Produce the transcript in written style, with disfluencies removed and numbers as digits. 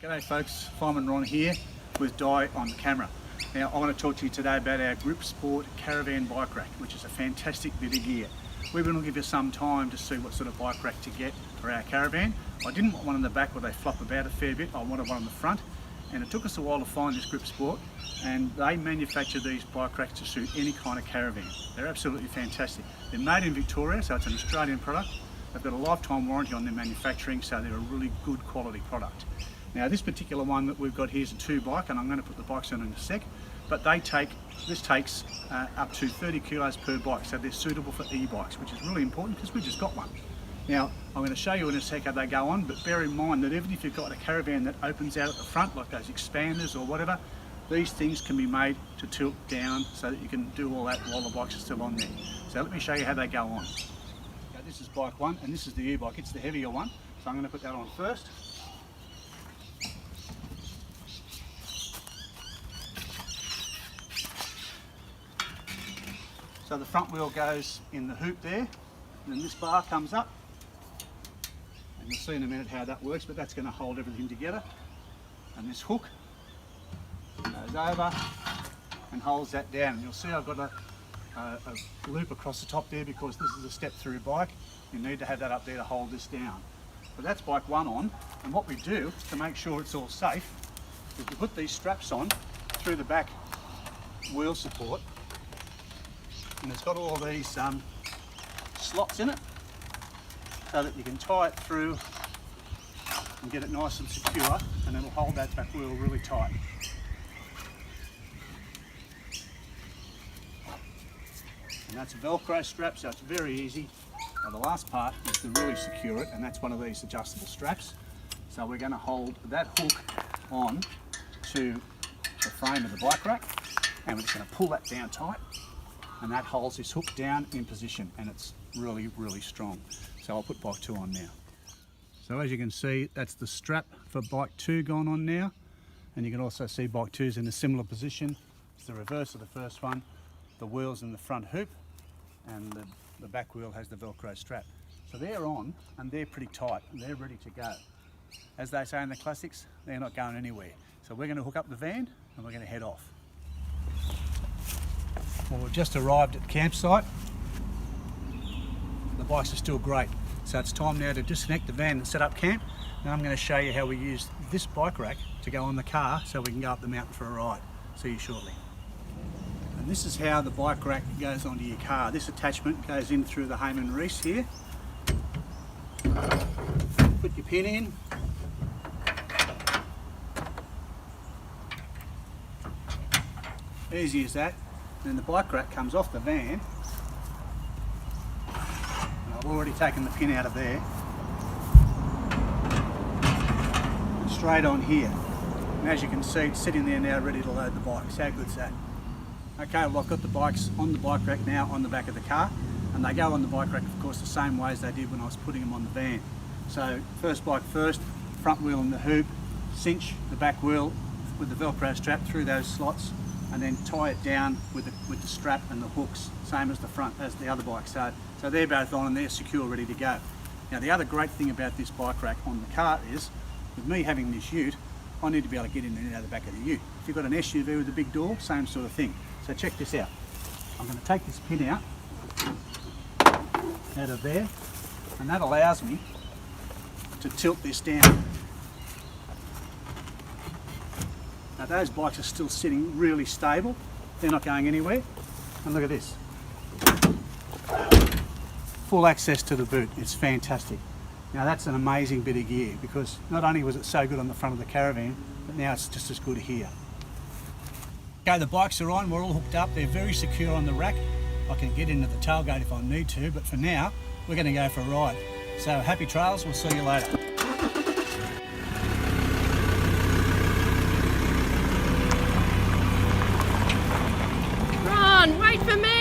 G'day folks, Fireman Ron here with Di on camera. Now I want to talk to you today about our GripSport caravan bike rack, which is a fantastic bit of gear. We've been looking for some time to see what sort of bike rack to get for our caravan. I didn't want one in the back where they flop about a fair bit, I wanted one on the front. And it took us a while to find this GripSport, and they manufacture these bike racks to suit any kind of caravan. They're absolutely fantastic. They're made in Victoria, so it's an Australian product. They've got a lifetime warranty on their manufacturing, so they're a really good quality product. Now this particular one that we've got here is a 2-bike, and I'm going to put the bikes on in a sec, but this takes up to 30 kilos per bike, so they're suitable for e-bikes, which is really important because we've just got one. Now I'm going to show you in a sec how they go on, but bear in mind that even if you've got a caravan that opens out at the front, like those expanders or whatever, these things can be made to tilt down so that you can do all that while the bikes are still on there. So let me show you how they go on. Now, this is bike 1 and this is the e-bike, it's the heavier one, so I'm going to put that on first. So the front wheel goes in the hoop there, and then this bar comes up, and you'll see in a minute how that works, but that's going to hold everything together. And this hook goes over and holds that down. And you'll see I've got a loop across the top there because this is a step-through bike. You need to have that up there to hold this down. But that's bike 1 on, and what we do to make sure it's all safe is we put these straps on through the back wheel support. And it's got all these slots in it so that you can tie it through and get it nice and secure, and it'll hold that back wheel really tight. And that's a Velcro strap, so it's very easy. Now the last part is to really secure it, and that's one of these adjustable straps. So we're going to hold that hook on to the frame of the bike rack, and we're just going to pull that down tight. And that holds this hook down in position, and it's really, really strong. So I'll put bike 2 on now. So as you can see, that's the strap for bike 2 going on now. And you can also see bike 2 is in a similar position. It's the reverse of the first one. The wheel's in the front hoop, and the back wheel has the Velcro strap. So they're on, and they're pretty tight, and they're ready to go. As they say in the classics, they're not going anywhere. So we're going to hook up the van, and we're going to head off. Well, we've just arrived at campsite. The bikes are still great. So it's time now to disconnect the van and set up camp. Now I'm going to show you how we use this bike rack to go on the car so we can go up the mountain for a ride. See you shortly. And this is how the bike rack goes onto your car. This attachment goes in through the Hayman Reese here. Put your pin in. Easy as that. Then the bike rack comes off the van, and I've already taken the pin out of there, and straight on here. And as you can see, it's sitting there now ready to load the bikes. How good's that? Okay, well I've got the bikes on the bike rack now on the back of the car, and they go on the bike rack of course the same way as they did when I was putting them on the van. So first bike first, front wheel in the hoop, cinch the back wheel with the Velcro strap through those slots, and then tie it down with the strap and the hooks, same as the front, as the other bike. So they're both on and they're secure, ready to go. Now the other great thing about this bike rack on the car is, with me having this ute, I need to be able to get in and out of the back of the ute. If you've got an SUV with a big door, same sort of thing. So check this out. I'm going to take this pin out of there, and that allows me to tilt this down. Now those bikes are still sitting really stable, they're not going anywhere, and look at this. Full access to the boot, it's fantastic. Now that's an amazing bit of gear because not only was it so good on the front of the caravan, but now it's just as good here. Okay, the bikes are on, we're all hooked up, they're very secure on the rack. I can get into the tailgate if I need to, but for now, we're going to go for a ride. So happy trails, we'll see you later. Ron, wait for me!